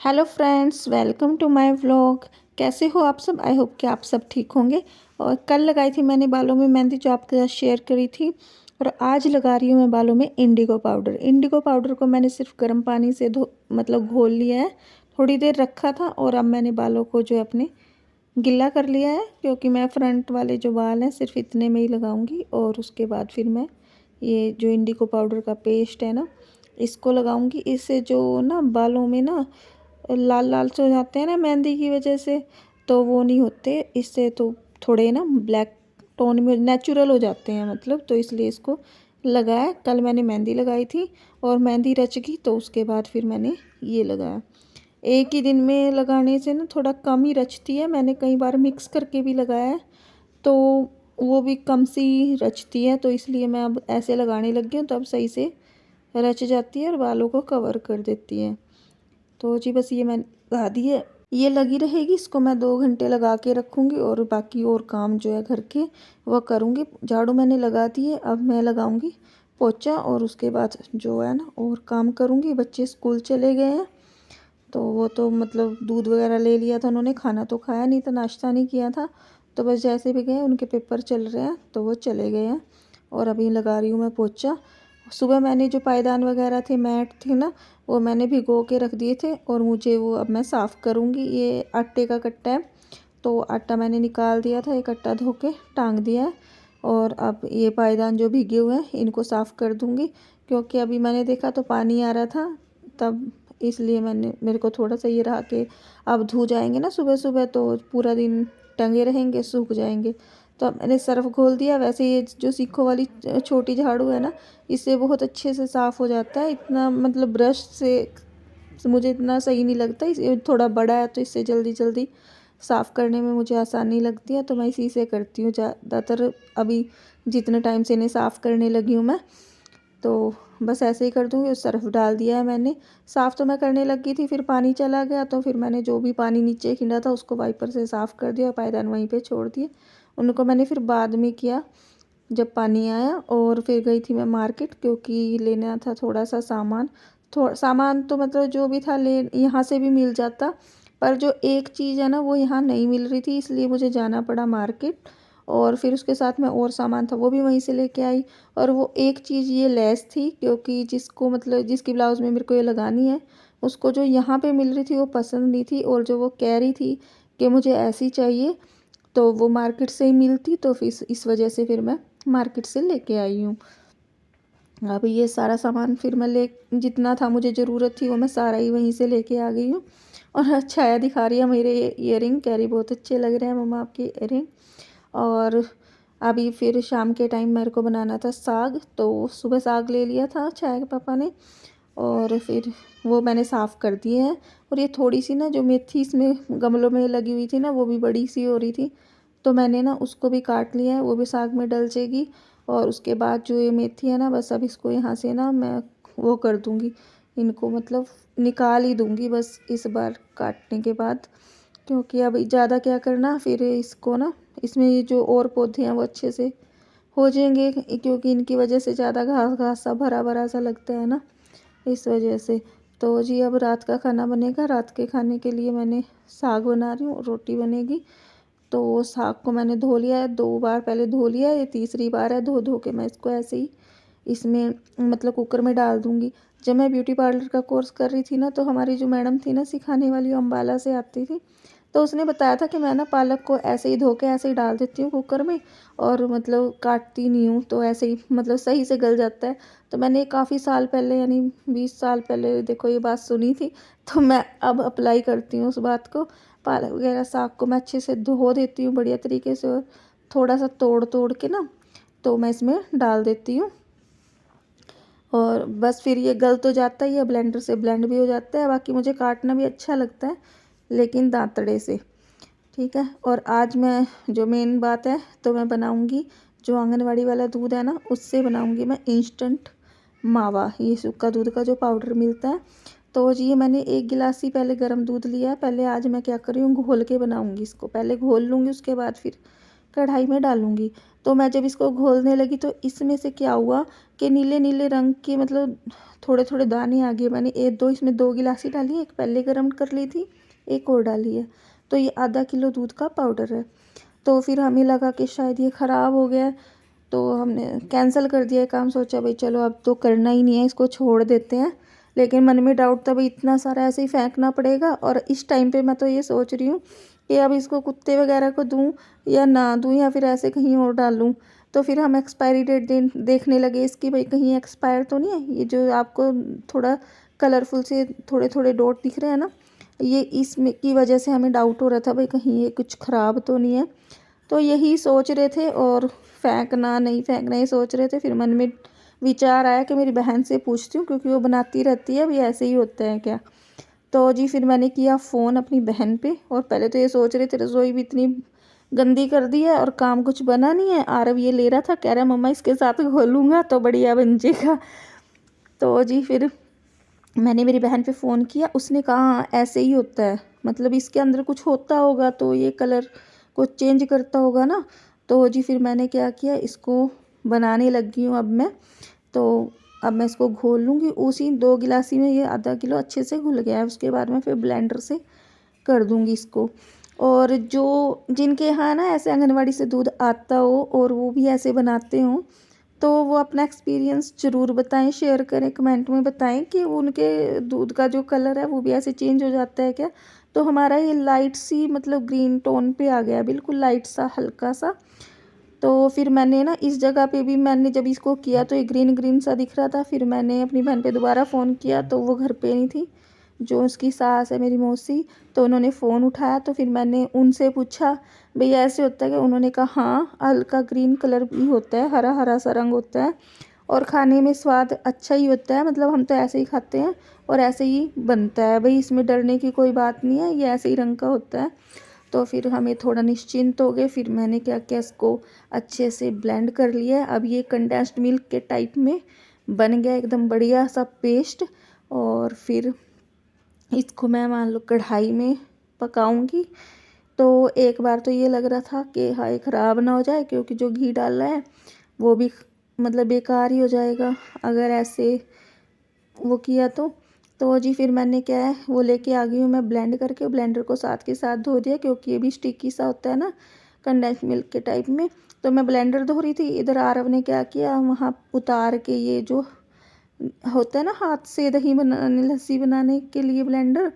Hello friends, welcome to my vlog. कैसे हो आप सब? आई होप कि आप सब ठीक होंगे। और कल लगाई थी मैंने बालों में मेहंदी, जो आपके साथ शेयर करी थी। और आज लगा रही हूँ मैं बालों में इंडिगो पाउडर। इंडिगो पाउडर को मैंने सिर्फ गर्म पानी से घोल लिया है, थोड़ी देर रखा था। और अब मैंने बालों को जो है अपने गिला कर लिया है, क्योंकि मैं फ्रंट वाले जो बाल हैं सिर्फ इतने में ही लगाऊंगी। और उसके बाद फिर मैं ये जो इंडिगो पाउडर का पेस्ट है ना, इसको लगाऊंगी। इससे जो ना बालों में ना लाल लाल से हो जाते हैं ना मेहंदी की वजह से, तो वो नहीं होते इससे। तो थोड़े ना ब्लैक टोन में नेचुरल हो जाते हैं, मतलब। तो इसलिए इसको लगाया। कल मैंने मेहंदी लगाई थी और मेहंदी रच गई, तो उसके बाद फिर मैंने ये लगाया। एक ही दिन में लगाने से ना थोड़ा कम ही रचती है। मैंने कई बार मिक्स करके भी लगाया है, तो वो भी कम सी रचती है। तो इसलिए मैं अब ऐसे लगाने लग गई हूँ, तो अब सही से रच जाती है और बालों को कवर कर देती है। तो जी बस ये मैंने लगा दी है, ये लगी रहेगी। इसको मैं 2 घंटे लगा के रखूँगी और बाकी और काम जो है घर के वो करूँगी। झाड़ू मैंने लगा दी है, अब मैं लगाऊँगी पोछा और उसके बाद जो है ना और काम करूँगी। बच्चे स्कूल चले गए हैं, तो वो तो मतलब दूध वगैरह ले लिया था उन्होंने, खाना तो खाया नहीं था, नाश्ता नहीं किया था। तो बस जैसे भी गए, उनके पेपर चल रहे हैं तो वो चले गए हैं। और अभी लगा रही हूँ मैं पोछा। सुबह मैंने जो पायदान वगैरह थे, मैट थे ना, वो मैंने भिगो के रख दिए थे। और मुझे वो अब मैं साफ़ करूँगी। ये आटे का कट्टा है, तो आटा मैंने निकाल दिया था, एक कट्टा धो के टांग दिया है। और अब ये पायदान जो भीगे हुए हैं इनको साफ़ कर दूँगी, क्योंकि अभी मैंने देखा तो पानी आ रहा था तब, इसलिए मेरे को थोड़ा सा ये रहा कि अब धो जाएंगे ना सुबह सुबह, तो पूरा दिन टंगे रहेंगे, सूख जाएंगे। तो अब मैंने सर्फ घोल दिया। वैसे ये जो सीखो वाली छोटी झाड़ू है ना, इससे बहुत अच्छे से साफ़ हो जाता है। इतना मतलब ब्रश से मुझे इतना सही नहीं लगता। इसे थोड़ा बड़ा है तो इससे जल्दी जल्दी साफ़ करने में मुझे आसानी लगती है, तो मैं इसी से करती हूँ ज़्यादातर। अभी जितने टाइम से इन्हें साफ़ करने लगी हूँ मैं, तो बस ऐसे ही कर दूँगी। उस सर्फ डाल दिया है मैंने। साफ़ तो मैं करने लगी थी, फिर पानी चला गया, तो फिर मैंने जो भी पानी नीचे खिंडा था उसको वाइपर से साफ़ कर दिया और पायदान वहीं पे छोड़ दिए। उनको मैंने फिर बाद में किया जब पानी आया। और फिर गई थी मैं मार्केट, क्योंकि लेना था थोड़ा सा सामान। सामान तो मतलब जो भी था ले यहाँ से भी मिल जाता, पर जो एक चीज़ है ना वो यहाँ नहीं मिल रही थी, इसलिए मुझे जाना पड़ा मार्केट। और फिर उसके साथ में और सामान था, वो भी वहीं से लेके आई। और वो एक चीज़ ये लेस थी, क्योंकि जिसको मतलब जिसकी ब्लाउज़ में मेरे को ये लगानी है, उसको जो यहाँ पे मिल रही थी वो पसंद नहीं थी। और जो वो कह रही थी कि मुझे ऐसी चाहिए, तो वो मार्केट से ही मिलती, तो फिर इस वजह से फिर मैं मार्केट से लेके आई हूँ। अब ये सारा सामान फिर मैं ले जितना था मुझे ज़रूरत थी वो मैं सारा ही वहीं से लेके आ गई हूँ। और अच्छा है, दिखा रही है मेरे ईयरिंग, कह रही बहुत अच्छे लग रहे हैं मम्मा आपके ईयरिंग। और अभी फिर शाम के टाइम मेरे को बनाना था साग, तो सुबह साग ले लिया था चाय के पापा ने, और फिर वो मैंने साफ़ कर दिए हैं। और ये थोड़ी सी ना जो मेथी इसमें गमलों में लगी हुई थी ना, वो भी बड़ी सी हो रही थी, तो मैंने ना उसको भी काट लिया है, वो भी साग में डल जाएगी। और उसके बाद जो ये मेथी है ना, बस अब इसको यहाँ से ना मैं वो कर दूँगी, इनको मतलब निकाल ही दूँगी बस इस बार काटने के बाद। क्योंकि अब ज़्यादा क्या करना, फिर इसको ना इसमें ये जो और पौधे हैं वो अच्छे से हो जाएंगे, क्योंकि इनकी वजह से ज़्यादा घास घास सा भरा भरा सा लगता है ना, इस वजह से। तो जी अब रात का खाना बनेगा। रात के खाने के लिए मैंने साग बना रही हूँ, रोटी बनेगी। तो साग को मैंने धो लिया है, 2 बार पहले धो लिया है, ये तीसरी बार है धो धो के मैं इसको ऐसे ही इसमें मतलब कुकर में डाल दूँगी। जब मैं ब्यूटी पार्लर का कोर्स कर रही थी ना, तो हमारी जो मैडम थी ना सिखाने वाली, वो अम्बाला से आती थी, तो उसने बताया था कि मैं ना पालक को ऐसे ही धो के ऐसे ही डाल देती हूँ कुकर में, और मतलब काटती नहीं हूँ, तो ऐसे ही मतलब सही से गल जाता है। तो मैंने काफ़ी साल पहले, यानी 20 साल पहले देखो ये बात सुनी थी, तो मैं अब अप्लाई करती हूँ उस बात को। पालक वगैरह साग को मैं अच्छे से धो देती हूँ बढ़िया तरीके से, और थोड़ा सा तोड़ तोड़ के ना तो मैं इसमें डाल देती हूँ। और बस फिर ये गल तो जाता ही है, ब्लेंडर से ब्लेंड भी हो जाता है। बाकी मुझे काटना भी अच्छा लगता है, लेकिन दांतड़े से। ठीक है। और आज मैं जो मेन बात है, तो मैं बनाऊंगी जो आंगनवाड़ी वाला दूध है ना, उससे बनाऊंगी मैं इंस्टेंट मावा, ये सूखा दूध का जो पाउडर मिलता है। तो जी ये मैंने 1 गिलास ही पहले गर्म दूध लिया है। पहले आज मैं क्या कर रही हूँ, घोल के बनाऊंगी इसको, पहले घोल लूँगी, उसके बाद फिर कढ़ाई में डालूंगी। तो मैं जब इसको घोलने लगी तो इसमें से क्या हुआ कि नीले नीले रंग के मतलब थोड़े थोड़े दाने आ गए। मैंने एक दो इसमें 2 गिलासी डाली, एक पहले गर्म कर ली थी, एक और डाली है। तो ये आधा किलो दूध का पाउडर है। तो फिर हमें लगा कि शायद ये ख़राब हो गया है, तो हमने कैंसिल कर दिया काम। सोचा भाई चलो अब तो करना ही नहीं है, इसको छोड़ देते हैं। लेकिन मन में डाउट था भाई इतना सारा ऐसे ही फेंकना पड़ेगा, और इस टाइम पे मैं तो ये सोच रही हूँ कि अब इसको कुत्ते वगैरह को दूँ या ना दूँ, या फिर ऐसे कहीं और डालूँ। तो फिर हम एक्सपायरी डेट देखने लगे इसकी, भाई कहीं एक्सपायर तो नहीं है। ये जो आपको थोड़ा कलरफुल से थोड़े थोड़े डॉट दिख रहे हैं ना, ये इसमें की वजह से हमें डाउट हो रहा था भाई कहीं ये कुछ ख़राब तो नहीं है। तो यही सोच रहे थे, और फेंकना नहीं फेंकना ये सोच रहे थे। फिर मन में विचार आया कि मेरी बहन से पूछती हूँ, क्योंकि वो बनाती रहती है, अभी ऐसे ही होता है क्या। तो जी फिर मैंने किया फ़ोन अपनी बहन पे, और पहले तो ये सोच रहे थे रसोई भी इतनी गंदी कर दी है और काम कुछ बना नहीं है। आरव ये ले रहा था, कह रहा मम्मा इसके साथ घोलूँगा तो बढ़िया बन जाएगा। तो जी फिर मैंने मेरी बहन पे फ़ोन किया, उसने कहा हाँ ऐसे ही होता है, मतलब इसके अंदर कुछ होता होगा तो ये कलर को चेंज करता होगा ना। तो जी फिर मैंने क्या किया, इसको बनाने लगी हूँ अब मैं। तो अब मैं इसको घोल लूँगी, उसी 2 गिलासी में ये आधा किलो अच्छे से घुल गया है। उसके बाद में फिर ब्लेंडर से कर दूँगी इसको। और जो जिनके यहाँ ना ऐसे आंगनवाड़ी से दूध आता हो और वो भी ऐसे बनाते हों, तो वो अपना एक्सपीरियंस ज़रूर बताएं, शेयर करें, कमेंट में बताएं कि उनके दूध का जो कलर है वो भी ऐसे चेंज हो जाता है क्या। तो हमारा ये लाइट सी मतलब ग्रीन टोन पे आ गया, बिल्कुल लाइट सा हल्का सा। तो फिर मैंने ना इस जगह पे भी मैंने जब इसको किया तो ये ग्रीन ग्रीन सा दिख रहा था। फिर मैंने अपनी बहन पे दोबारा फ़ोन किया तो वो घर पे नहीं थी, जो उसकी सास है मेरी मौसी। तो उन्होंने फ़ोन उठाया, तो फिर मैंने उनसे पूछा भैया ऐसे होता है कि, उन्होंने कहा हाँ हल्का ग्रीन कलर भी होता है, हरा हरा सा रंग होता है, और खाने में स्वाद अच्छा ही होता है, मतलब हम तो ऐसे ही खाते हैं और ऐसे ही बनता है भाई, इसमें डरने की कोई बात नहीं है, ये ऐसे ही रंग का होता है। तो फिर हमें थोड़ा निश्चिंत हो गए। फिर मैंने क्या किया, इसको अच्छे से ब्लेंड कर लिया। अब ये कंडेंस्ड मिल्क के टाइप में बन गया, एकदम बढ़िया सा पेस्ट। और फिर इसको मैं मान लो कढ़ाई में पकाऊंगी। तो एक बार तो ये लग रहा था कि हाय ख़राब ना हो जाए, क्योंकि जो घी डाला है वो भी मतलब बेकार ही हो जाएगा अगर ऐसे वो किया तो जी फिर मैंने क्या है वो लेके आ गई हूँ मैं ब्लेंड करके। ब्लेंडर को साथ के साथ धो दिया, क्योंकि ये भी स्टिकी सा होता है ना कंडेंस मिल्क के टाइप में। तो मैं ब्लेंडर धो रही थी, इधर आरव ने क्या किया, वहाँ उतार के ये जो होता है ना हाथ से दही बनाने लस्सी बनाने के लिए ब्लेंडर,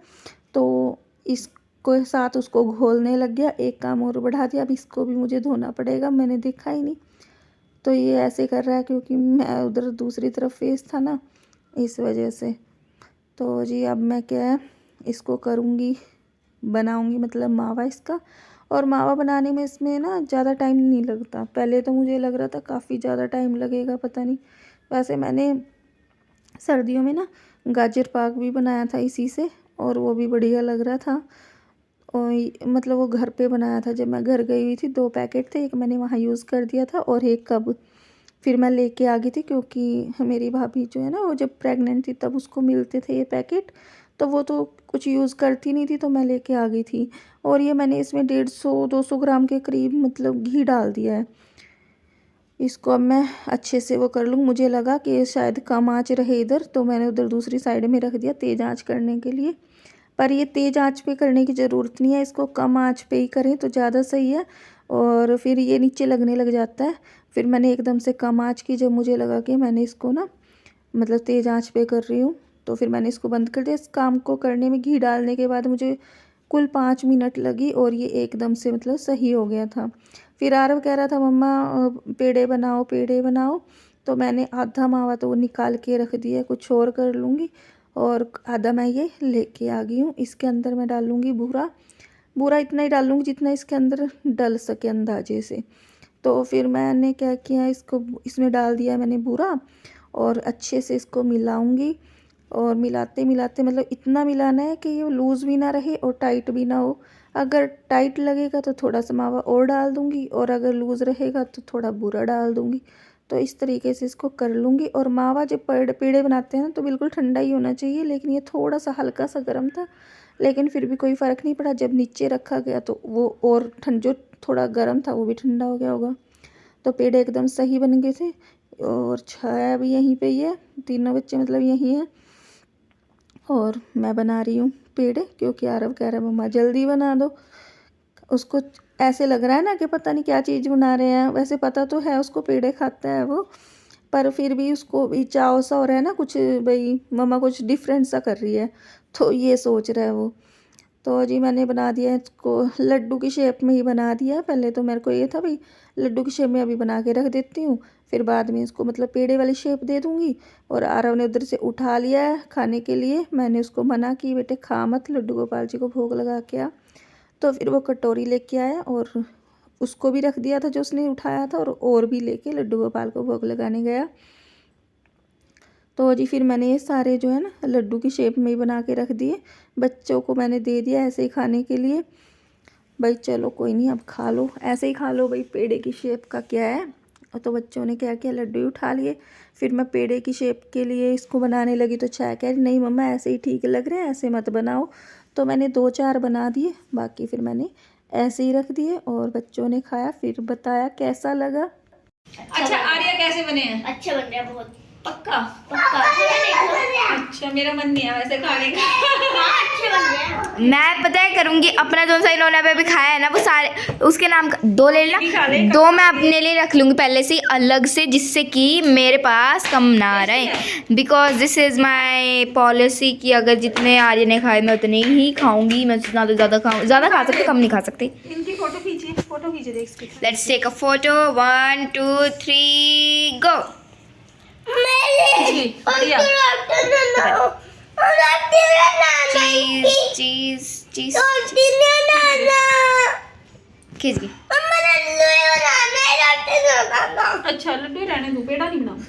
तो इसको साथ उसको घोलने लग गया। एक काम और बढ़ा दिया, अब इसको भी मुझे धोना पड़ेगा, मैंने देखा ही नहीं। तो ये ऐसे कर रहा है क्योंकि मैं उधर दूसरी तरफ फेस था ना, इस वजह से। तो जी अब मैं क्या है इसको करूँगी, बनाऊँगी मतलब मावा इसका। और मावा बनाने में इसमें ना ज़्यादा टाइम नहीं लगता। पहले तो मुझे लग रहा था काफ़ी ज़्यादा टाइम लगेगा, पता नहीं। वैसे मैंने सर्दियों में ना गाजर पाक भी बनाया था इसी से, और वो भी बढ़िया लग रहा था। और मतलब वो घर पे बनाया था, जब मैं घर गई हुई थी 2 पैकेट थे, एक मैंने वहाँ यूज़ कर दिया था और एक कब फिर मैं लेके आ गई थी, क्योंकि मेरी भाभी जो है ना वो जब प्रेग्नेंट थी तब उसको मिलते थे ये पैकेट, तो वो तो कुछ यूज़ करती नहीं थी, तो मैं लेके आ गई थी। और ये मैंने इसमें 150-200 ग्राम के करीब मतलब घी डाल दिया है। इसको अब मैं अच्छे से वो कर लूँ। मुझे लगा कि शायद कम आँच रहे इधर, तो मैंने उधर दूसरी साइड में रख दिया तेज़ आँच करने के लिए। पर ये तेज़ आँच पे करने की ज़रूरत नहीं है, इसको कम आँच पे ही करें तो ज़्यादा सही है, और फिर ये नीचे लगने लग जाता है। फिर मैंने एकदम से कम आँच की, जब मुझे लगा कि मैंने इसको ना मतलब तेज़ आँच पे कर रही हूँ, तो फिर मैंने इसको बंद कर दिया। इस काम को करने में घी डालने के बाद मुझे कुल 5 मिनट लगी, और ये एकदम से मतलब सही हो गया था। फिर आरव कह रहा था मम्मा पेड़े बनाओ पेड़े बनाओ, तो मैंने आधा मावा तो वो निकाल के रख दिया, कुछ और कर लूँगी। और आधा मैं ये लेके आ गई हूँ। इसके अंदर मैं डालूँगी बूरा, बूरा इतना ही डालूँगी जितना इसके अंदर डल सके अंदाजे से। तो फिर मैंने क्या किया, इसको इसमें डाल दिया मैंने बूरा, और अच्छे से इसको मिलाऊंगी। और मिलाते मिलाते मतलब इतना मिलाना है कि ये लूज़ भी ना रहे और टाइट भी ना हो। अगर टाइट लगेगा तो थोड़ा सा मावा और डाल दूँगी, और अगर लूज़ रहेगा तो थोड़ा बूरा डाल दूँगी। तो इस तरीके से इसको कर लूँगी। और मावा जब पेड़े बनाते हैं ना तो बिल्कुल ठंडा ही होना चाहिए, लेकिन ये थोड़ा सा हल्का सा गर्म था, लेकिन फिर भी कोई फ़र्क नहीं पड़ा। जब नीचे रखा गया तो वो और ठंड जो थोड़ा गर्म था वो भी ठंडा हो गया होगा। तो पेड़े एकदम सही बन गए थे। और छाया भी यहीं पे ही है, तीनों बच्चे मतलब यहीं हैं। और मैं बना रही हूँ पेड़े, क्योंकि आरव कह रहा है मम्मा जल्दी बना दो। उसको ऐसे लग रहा है ना कि पता नहीं क्या चीज़ बना रहे हैं, वैसे पता तो है उसको पेड़े खाता है वो, पर फिर भी उसको भी चाव सा हो रहा है ना कुछ, भाई मम्मा कुछ डिफरेंट सा कर रही है, तो ये सोच रहा है वो। तो जी मैंने बना दिया है इसको लड्डू की शेप में ही बना दिया है। पहले तो मेरे को ये था भाई लड्डू की शेप में अभी बना के रख देती हूँ, फिर बाद में इसको मतलब पेड़े वाली शेप दे दूँगी। और आरव ने उधर से उठा लिया है खाने के लिए, मैंने उसको मना की बेटे खा मत, लड्डू गोपाल जी को भोग लगा के आ। तो फिर वो कटोरी लेके आया और उसको भी रख दिया था जो उसने उठाया था, और भी लेके लड्डू गोपाल को भोग लगाने गया। तो जी फिर मैंने ये सारे जो है ना लड्डू की शेप में ही बना के रख दिए, बच्चों को मैंने दे दिया ऐसे ही खाने के लिए। भाई चलो कोई नहीं, अब खा लो, ऐसे ही खा लो भाई, पेड़े की शेप का क्या है। और तो बच्चों ने क्या किया, लड्डू ही उठा लिए। फिर मैं पेड़े की शेप के लिए इसको बनाने लगी, तो चाय कह रही नहीं मम्मा ऐसे ही ठीक लग रहे हैं, ऐसे मत बनाओ। तो मैंने 2-4 बना दिए, बाकी फिर मैंने ऐसे ही रख दिए और बच्चों ने खाया, फिर बताया कैसा लगा। अच्छा आर्या कैसे बने हैं? अच्छे बन रहे हैं बहुत। पक्का? पक्का। अच्छा मेरा मन नहीं है वैसे खाने का। हाँ, अच्छे बन रहे हैं। मैं पता है करूँगी अपना जो सा इन्होंने अभी खाया है ना वो सारे उसके नाम का 2 ले खा ले, लेना, 2 मैं अपने लिए रख लूँगी पहले से ही अलग से, जिससे कि मेरे पास कम ना रहे। Because this is my policy कि अगर जितने आर्य ने खाए मैं उतने ही खाऊंगी। मैं जितना तो ज़्यादा खाऊँ, ज़्यादा खा सकती, कम नहीं खा सकती। इनकी फोटो खींचिए, फोटो खींचे देख इसकी। लेट्स टेक अ फोटो, 1 2 3 गो। चीज चीज चीज खींच गई। अच्छा लड्डू ही रहने दूँ, पेड़ा नहीं बनाऊँ?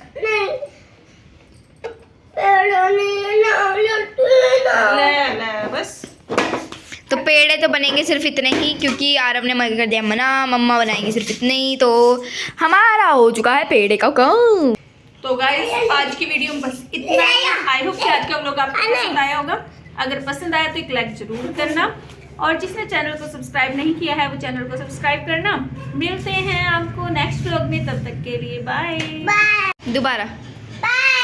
ले ले बस। तो पेड़े तो बनेंगे सिर्फ इतने ही, क्योंकि आरव ने मना कर दिया मना, मम्मा बनाएंगी सिर्फ इतने ही, तो हमारा हो चुका है पेड़े का काम। तो गाइस आज की वीडियो में बस इतना ही। आई होप कि आज का व्लॉग आपको पसंद आया होगा। अगर पसंद आया तो एक लाइक जरूर करना, और जिसने चैनल को सब्सक्राइब नहीं किया है वो चैनल को सब्सक्राइब करना। मिलते हैं आपको नेक्स्ट व्लॉग में, तब तक के लिए बाय। दोबारा बाय।